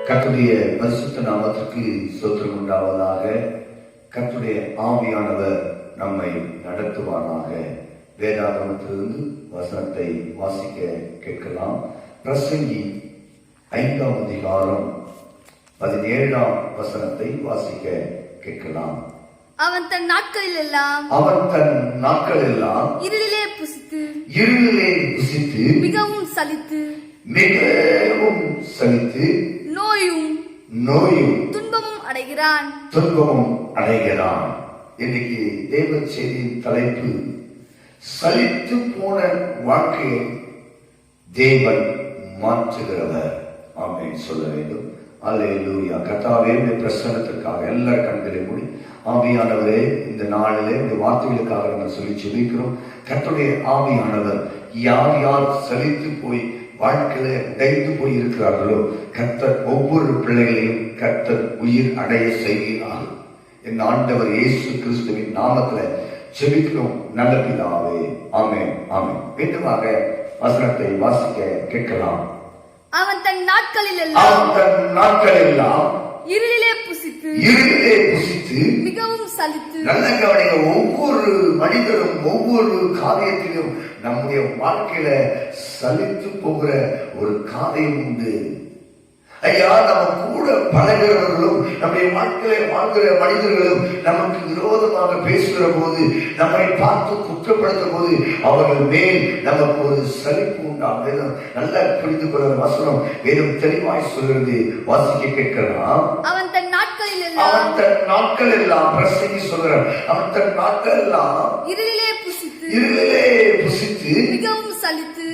கர்த்தருடைய பரிசுத்த நாமத்திற்கு ஸ்தோத்திரம் உண்டாவதாக. கர்த்தருடைய ஆவியானவர் நம்மை நடத்துவாராக. வேதாகமத்திலிருந்து வசனத்தை வாசிக்க கேட்கலாம். பிரசங்கி 5ஆம் அதிகாரம் 17ஆம் வசனத்தை வாசிக்க கேட்கலாம். அவன் தன் நாட்களில் எல்லாம் இருளிலே புசித்து மிகவும் சலித்து நோயும் துன்பமும் அடைகிறான். இன்னைக்கு தேவ செய்தியின் தலைப்பு, சலித்து போன வாழ்க்கையை தேவன் மாற்றுகிறவர். ஆமென் சொல்ல வேண்டும். அல்லேலூயா. கர்த்தாவே, பிரசன்னத்திற்காக எல்லா கண்களை மூடி, ஆவியானவரே, இந்த நாளிலே இந்த வார்த்தைகளுக்காக நாங்கள் சொல்லி ஜெபிக்கிறோம். கர்த்தருடைய ஆவியானவர் யார் யார் சலித்து போய் வாழ்க்கையில உடைந்து போய் இருக்கிறார்களோ, கர்த்தர் ஒவ்வொரு பிள்ளைகளையும் கர்த்தர் உயிர் அடைய செய்கிறார். என் ஆண்டவர் இயேசு கிறிஸ்துவின் நாமத்துல ஜெபிக்கிறோம் நல்ல பிதாவே. ஆமென் ஆமென். மீண்டுமாக வசனத்தை வாசிக்க கேட்கலாம். அவன் தன் நாட்களில் எல்லாம் இருளிலே புசித்து மிகவும் சலித்து. நல்ல கவனிங்க, ஒவ்வொரு மனிதரும் ஒவ்வொரு காரியத்திலும் நம்முடைய வாழ்க்கையில சலித்து போகிற ஒரு காரியம் உண்டு. ஐயா, நம்ம கூட பழகிறவர்களும் நம்முடைய வாழ்க்கையில வாழ்கிற மனிதர்களும் நமக்கு விரோதமாக பேசுகிற போது, நம்மை பார்த்து குற்றப்படுத்தும் போது அவர்கள் மேல் நமக்கு ஒரு சலிப்பு உண்டாகும். நல்லா புரிந்து கொள்ள வசனம் வேறும் தெளிவாய் சொல்கிறது. வாசிக்க கேட்கலாம். அவன் தன் நாட்களில் எல்லாம் பிரசங்கி சொல்கிறார். அவன் தன் நாட்கள் எல்லாம் இருளிலே புசித்து மிகவும் சலித்து.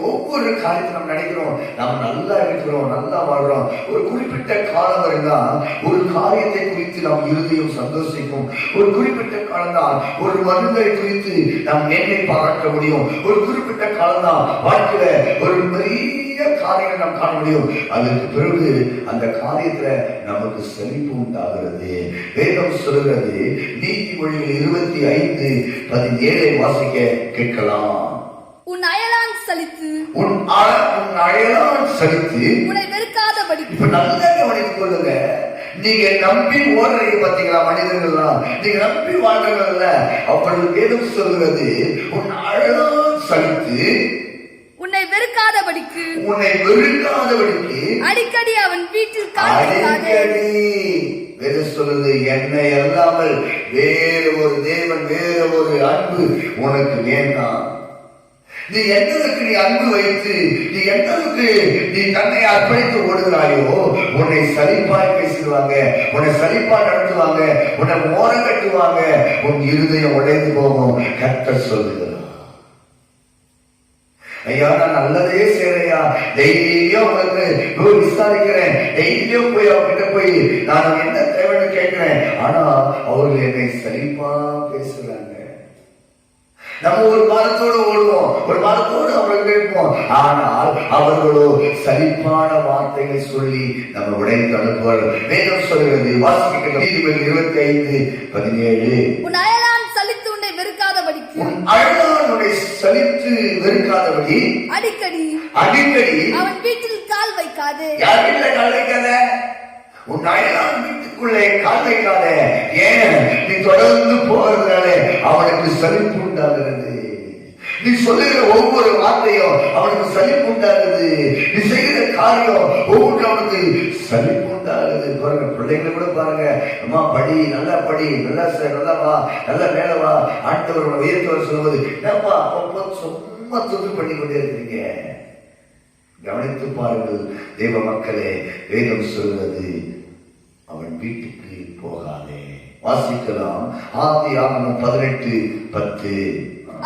ஒவ்வொரு காரியத்தை நம்ம நினைக்கிறோம், நம்ம நல்லா இருக்கிறோம், நல்லா வாழ்றோம். ஒரு குறிப்பிட்ட காலம் வரைதான் ஒரு காரியத்தை குறித்து நாம் இருதயம் சந்தோஷிக்கும். ஒரு குறிப்பிட்ட காலம் தான் ஒரு மனிதரை குறித்து நாம் மேன்மை பாராட்ட முடியும். ஒரு குறிப்பிட்ட காலம் தான் வாழ்க்கையில ஒரு பெரிய காரியங்கள் நாம் காண முடியும். அதற்கு பிறகு அந்த காரியத்துல நமக்கு செழிப்பு உண்டாகிறது. வேதம் சொல்கிறது, நீதிமொழிகள் 25:17 வாசிக்க கேட்கலாம். உன் அயலான் சலித்து உன்னை வெறுக்காதபடி. இப்ப நல்லா கவனித்துக் கொள்ளுங்க. நீங்க நம்பி ஓடுறீங்க பாத்தீங்களா மனிதர்கள்லாம், நீங்க நம்பி வாழ்றீங்கல்ல, அப்பொழுது வேதம் சொல்கிறது, உன் அயலான் சலித்து உன்னை வெறுக்காதபடிக்கு அடிக்கடி அவன் வீட்டில் வேதம் சொல்லுது, என்னை அல்லாமல் வேறு ஒரு தேவன், வேறு ஒரு அன்பு உனக்கு வேண்டாம். நீ எந்தளவுக்கு நீ அன்பு வைத்து, நீ எந்தளவுக்கு நீ தன்னை அர்ப்பணித்து ஓடுகிறாயோ, உன்னை சலிப்பாய் பேசுவாங்க, உன்னை சலிப்பாய் நடத்துவாங்க, உன்னை மோரம் கட்டுவாங்க, உன் இருதயம் உடைந்து போகும். கர்த்தர் சொல்லுகிறார், ஐயா, நான் நல்லதே செய்யறையா, டெய்லியும் உங்களுக்கு விசாரிக்கிறேன், டெய்லியும் போய் அவர்கிட்ட போய் நான் என்ன தேவைன்னு கேட்கிறேன். ஆனா அவர்கள் என்னை சலிப்பா பேசுறாங்க. நம்ம ஒரு பாரத்தோடு ஓடுவோம், ஒரு பாரத்தோடு அவர்கள் கேட்போம். ஆனால் அவர்களோ சலிப்பான வார்த்தைகளை சொல்லி நம்ம உடைந்து அனுப்புவார்கள். வேதம் சொல்கிறது, வாசிக்க நீதிமொழிகள் 25:17, உன் அயலான் சலித்து உன்னை வெறுக்காதபடி அடிக்கடி அவன் வீட்டில் கால் வைக்காதே. யார் வீட்டுல கால் வைக்காத? உன் அயலான் வீட்டுக்குள்ளே கால் வைக்காத. ஏன்? நீ தொடர்ந்து போகிறதுனால அவனுக்கு சலிப்பு உண்டாகிறது. நீ சொல்லுகிற ஒவ்வொரு வார்த்தையும் அவனுக்கு சலிப்பு உண்டாகுது. நீ செய்கிற காரியம் ஒவ்வொன்று அவனுக்கு சலிப்பு உண்டாகுது. பாருங்க, பிள்ளைங்களை கூட பாருங்க, அம்மா படி, நல்லா படி, நல்லா வா, நல்லா மேல வா, ஆண்டவரோட உயர்த்தவர் சொல்வது, என்னப்பா சும்மா தொழில் பண்ணி கொண்டே இருக்கிறீங்க. கவனித்து பாருங்கள் தேவ மக்களே, வேதம் சொல்வது, அவன் வீட்டுக்கு போகாதே. வாசிக்கலாம். ஆதியாகமம் 18:10.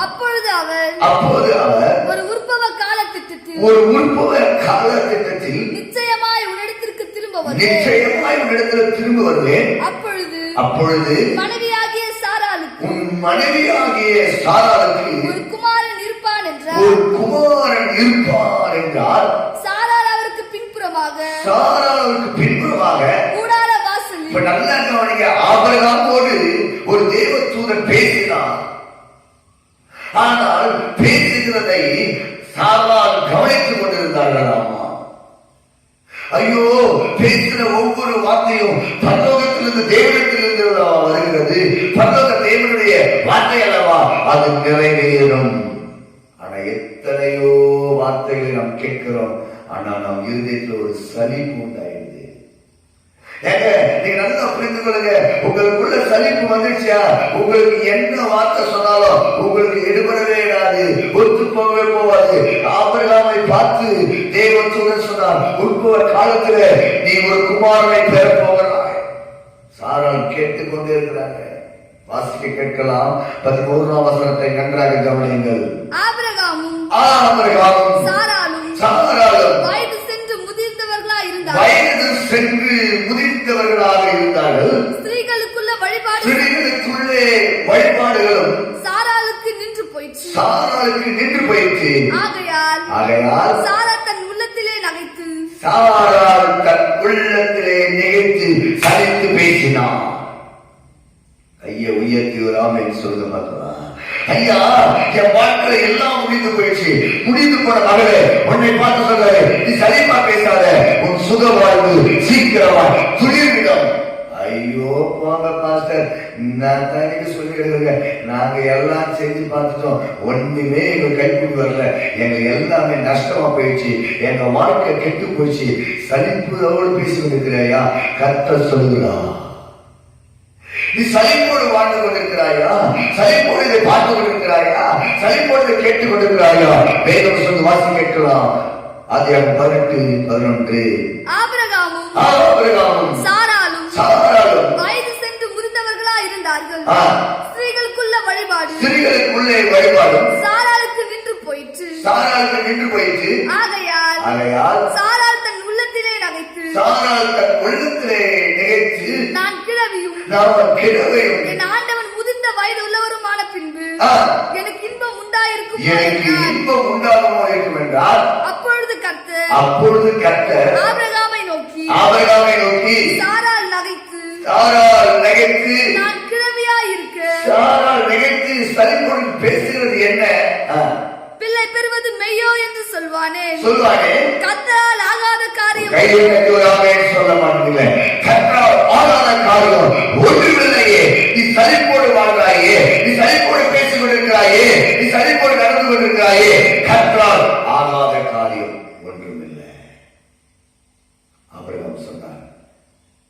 அப்பொழுது அவர் ஒரு உற்பவ காலத்திட்டத்தில் நிச்சயமாய் உன்னிடத்திற்கு திரும்ப வருவேன். அப்பொழுது மனைவியாகிய சாராளுக்கு ஒரு குமாரன் இருப்பான் என்றார். சாராள் அவருக்கு பின்புறமாக கூடார வாசலில். இப்ப நல்லா கவனிங்க, ஆபிரகாமோடு ஒரு தேவதூதன் பேசினார். ஆனால் பேசுகிறதை சாராள் கவனித்துக் கொண்டிருந்தார்களாமா. ஐயோ, பேசுற ஒவ்வொரு வார்த்தையும் பரலோகத்திலிருந்து தேவனிடத்திலிருந்து வருகிறது. பரலோக தேவனுடைய வார்த்தை அல்லவா, அது நிறைவேறும். ஆனா எத்தனையோ வார்த்தைகளை நாம் கேட்கிறோம், ஆனா நம் இருதயத்தில் ஒரு சலிப்பு உண்டாயிருது. ஏங்க, நீங்க நல்லா புரிந்து கொள்ளுங்க. உங்களுக்குள்ள சலிப்பு வந்துச்சா, உங்களுக்கு என்ன வார்த்தை சொன்னாலும் உங்களுக்கு எடுபடவே இடாது, ஒத்து போகவே போவாது. ஆபிரகாமை பார்த்து தேவன் சொன்னார், உட்புவ காலத்துல நீ ஒரு குமாரனை பெற போகிறாய். சாராள் கேட்டுக்கொண்டே இருக்கிறாங்க. வாசிக்க கேட்கலாம். 11ஆம் வசனத்தை நன்றாக கவனியுங்கள். ஆபிரகாமும் சாராளும் வயது சென்று முதிர்ந்தவர்களாக இருந்தார்கள். ஸ்திரீகளுக்குள்ளே வழிபாடுகளும் சாராளுக்கு நின்று போயிற்று. ஆகையால் சாராள் தன் உள்ளத்திலே நகைத்து சலித்து பேசினான். கையை உயர்த்தி ஒரு ஆமென் சொல்லுங்க பார்க்கலாம். ஐயா, என் வாழ்க்கையில எல்லாம் முடிந்து போயிடுச்சு. முடிந்து போன மகளே, உன்னை பார்த்து சொல்றாரு, நீ சலிப்பா பேசாத, உன் சுக வாழ்வு சீக்கிரமா துளிர்விடும். ஐயோ போங்க பாஸ்டர், நான் தான் சொல்லிடுங்க, நாங்க எல்லாம் செஞ்சு பார்த்துட்டோம், ஒண்ணுமே எங்க கைக்குடி வரல, எங்க எல்லாமே நஷ்டமா போயிடுச்சு, எங்க வாழ்க்கை கெட்டு போயிடுச்சு. சலிப்போடு பேசி கொண்டிருக்கிறாயா? கர்த்தர் சொல்லுகிறான், நீ சலிப்போடு வாழ்ந்து கொண்டிருக்கிறாயா? சலிப்போடு இதை பார்த்து கொண்டிருக்கிறாயா? சலிப்போடு கேட்டுக் கொண்டிருக்கிறாயா? வேதம் சொல்லி வாசி கேட்கலாம். அதிகாரம் 18:11. ஆபிரகாமும் சாராளும் வயது சென்று முதிர்ந்தவர்களா இருந்தார்கள். ஸ்திரீகளுக்குள்ளே வழிபாடும் சாராளுக்கு நின்று போயிற்று. ஆகையால் சாராள் தன் உள்ளத்திலே நகைத்து நான் கிழவியும் என் ஆண்டவன் முதிர்ந்த வயது உள்ளவருமான பின்பு எனக்கு இன்பம் உண்டாகுமோ இருக்கும் என்றால், அப்பொழுது கர்த்தர் ஆபிரகாமை நோக்கி சாராள் நகைத்து நான் கிழவியாய் இருக்க சலிப்போடு பேசுகிறது என்ன? பிள்ளை பெறுவது மெய்யோ என்று சொல்வானே. கர்த்தரால் ஆகாத காரியம் சொல்ல மாட்டீங்க. கர்த்தரால் ஆகாத காரியம் ஒன்றுமில்லையே. நீ சலிப்போடு வாழ்கிறாயே, நீ சலிப்போடு பேசிக் கொண்டிருக்கிறாயே, நீ சலிப்போடு நடந்து கொண்டிருக்கிறாயே, கர்த்தரால் ஆகாத காரியம் ஒன்றுமில்லை. ஆபிரகாம் சொன்னார்,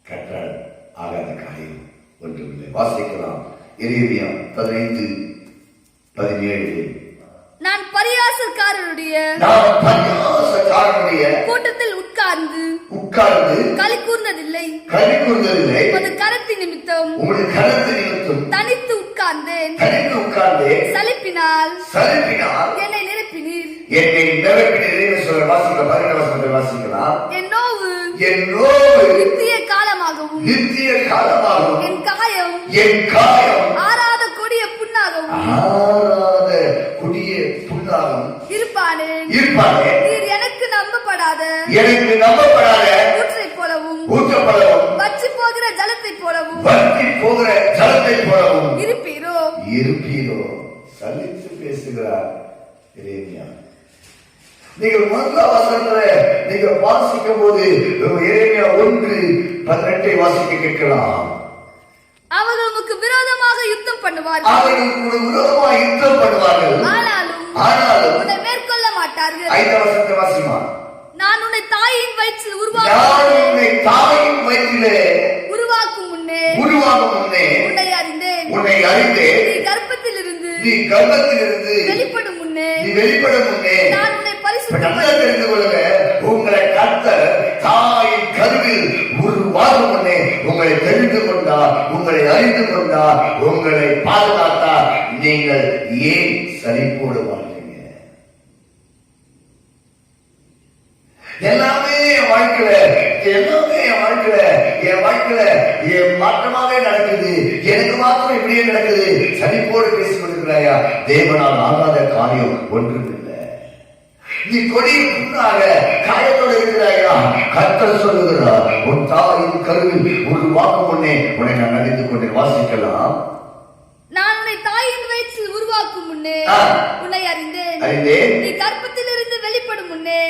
கர்த்தரால் ஆகாத காரியம் ஒன்றுமில்லை. வாசிக்கலாம். எரேமியா 15:17. நான் பரியாசக்காரனுடைய கூட்டத்தில் உட்கார்ந்து களி கூர்ந்ததில்லை. உமது கரத்தின் நிமித்தம் தனித்து உட்கார்ந்தேன். சலிப்பினால் என்னை நிரப்பினீர். வாசிக்கலாம். என் நோவு நித்திய காலமாகவும் என் காயம் ஆறாத கொடிய புண்ணாகவும் இருப்பானே. நீர் எனக்கு நம்பப்படாத ஊற்றைப் போலவும் வற்றி போகிற ஜலத்தைப் போலவும் இருப்பீரோ. சலித்து பேசுகிறார் எரேமியா. நீங்கள் முதல் வசனத்துல நீங்க வாசிக்கும் போது எரேமியா 1:18 வாசிக்க கேட்கலாம். அவர்கள் உமக்கு விரோதமாக யுத்தம் பண்ணுவார்கள். ஆனாலும் உன்னை மேற்கொள்ள மாட்டார்கள். 5ஆம் வசனத்தை வாசிமா. நான் உன்னை தாயின் வயிற்றில் உருவாக்கும் முன்னே உன்னை அறிந்தேன். நீ கர்ப்பத்திலிருந்து வெளிப்படும் முன்னே நான் உன்னை பரிசுத்தப்படுத்தினேன். தெரிந்து கொள்ளுங்க, உங்களை கர்த்தர் தாயின் கருவில் உருவாகும் முன்னே உங்களை தெரிந்து கொண்டார், உங்களை அறிந்து கொண்டார், உங்களை பாதுகாத்தார். நீங்கள் ஏன் சலிப்போடு வாழ்றீங்க? எல்லாமே என் வாழ்க்கையில என் மாற்றமாவே நடக்குது, எனக்கு மாத்திரம் இப்படியே நடக்குது. சலிப்போடு பேசிக் கொண்டிருக்கிறாயா? தேவனால் ஆகாத காரியம் ஒன்றுமில்லை. நீ கொடிய புண்ணாக காயத்தோடு இருக்கிறாயா? கர்த்தர் சொல்லுகிறார், உன் தாயின் கருவில் உருவாக்கும் முன்னே உன்னை நான் அறிந்து கொண்டேன். வாசிக்கலாம். நான் உன்னை தாயின் வயிற்றில் உருவாக்கும் முன்னே உன்னை அறிந்தேன். நீ கர்ப்பத்திலிருந்து வெளிப்படும் முன்னே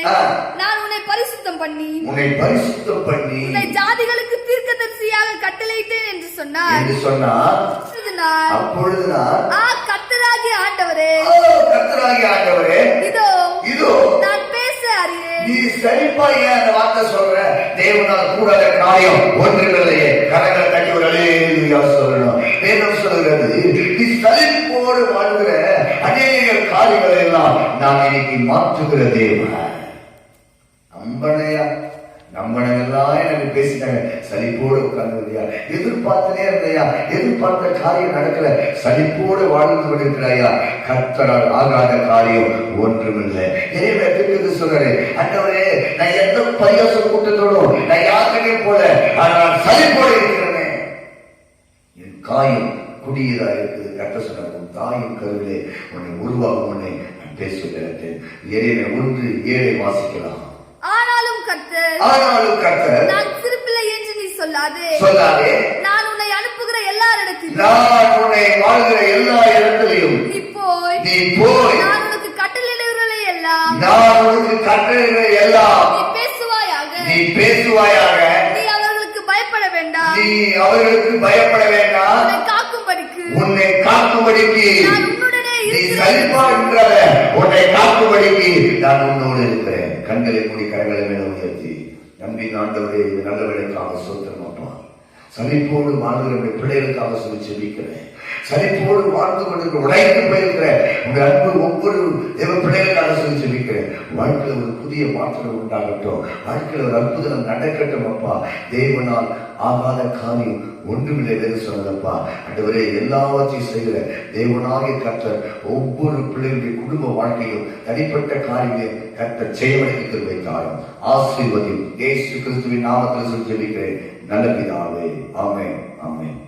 நான் உன்னை பரிசுத்த பரிசுத்தம் பண்ணி உன்னை ஜாதிகளுக்கு தீர்க்கதரிசியாக கட்டளையிட்டேன் என்று சொன்னார். அப்பொழுது நான் கர்த்தராகிய ஆண்டவரே, இதோ நான் பேச அறியேன். நீ செழிப்பாய் அந்த வார்த்தை சொல்ற, தேவனால் கூடாத காரியம் ஒன்றுமில்லையே. கரங்களை தட்டி ஒரு அல்லேலூயா சொல்லணும். வேதம் சொல்கிறது, நீ செழிப்போடு வாழ்கிற அநேக காரியங்களை எல்லாம் நான் இன்னைக்கு மாற்றுகிற தேவன். நம்பனெல்லாம் எனக்கு பேசிட்டாங்க, சலிப்போடு உட்கார்ந்துயா, எதிர்பார்த்தனே இருந்தையா, எதிர்பார்த்த காரியம் நடக்கல, சலிப்போடு வாழ்ந்து கொண்டிருக்கிறாயா. கர்த்தரால் ஆகாத காரியம் ஒன்றுமில்லை. எனவே சொல்றாரு, ஆண்டவரே, நான் எந்த பரியாச கூட்டத்தோடும் நான் யாருமே போல, ஆனால் சலிப்போடு இருக்கிறேன். என் காயம் குடியதா இருக்குது. கர்த்தர் சொன்னார், உன் தாயின் கருவிலே உன்னை உருவாகும் உன்னை நான் பேசுகிறேன். எனவே 1:7 வாசிக்கலாம். ஆனாலும் கர்த்தர், நான் சிறுபிள்ளை என்று நீ சொல்லாதே. நான் உன்னை அனுப்புகிற வாழ்கிற எல்லா இடத்திலையும் நீ போய் நான் உனக்கு கட்டளையிடுகிறதை எல்லாம் நீ பேசுவாயாக. நீ அவர்களுக்கு பயப்பட வேண்டாம். உன்னை காக்கும்படிக்கு நீ சரிபார்க்கிற உன்னை காக்கும்படிக்கு நான் உன்னோடு இருக்கிறேன். கண்களை மூடி கரங்களை மேல உயர்த்தி நம்பி ஆண்டவரே, நல்லவர்களுக்காக சோத்திரம் அப்பா. சலிப்போடு வாழ்கிற பிள்ளைகளுக்காக சொல்லி செபிக்கிறேன். சலிப்போடு வாழ்ந்து கொண்டு உடைத்து போயிருக்கிற உங்க அன்பு ஒவ்வொரு தேவ பிள்ளைகளுக்காக சொல்லி செபிக்கிறேன். வாழ்க்கையில் ஒரு புதிய மாற்றம் உண்டாகட்டும். வாழ்க்கையில் ஒரு அற்புதம் நடக்கட்டும் அப்பா. தேவனால் ஆகாத காரியம் ஒன்றுமில்லை என்று சொன்னதப்பா. ஆண்டவரே, எல்லாவற்றையும் செய்கிற தேவனாகிய கர்த்தர் ஒவ்வொரு பிள்ளைகளுடைய குடும்ப வாழ்க்கையும் தனிப்பட்ட காரியங்களையும் கர்த்தர் செய்வதற்கு கிருபை தாரும். ஆசீர்வதியும். இயேசு கிறிஸ்துவின் நாமத்தில் சொல்லி ஜெபிக்கிறேன் நல்ல பிதாவே. ஆமென், ஆமென்.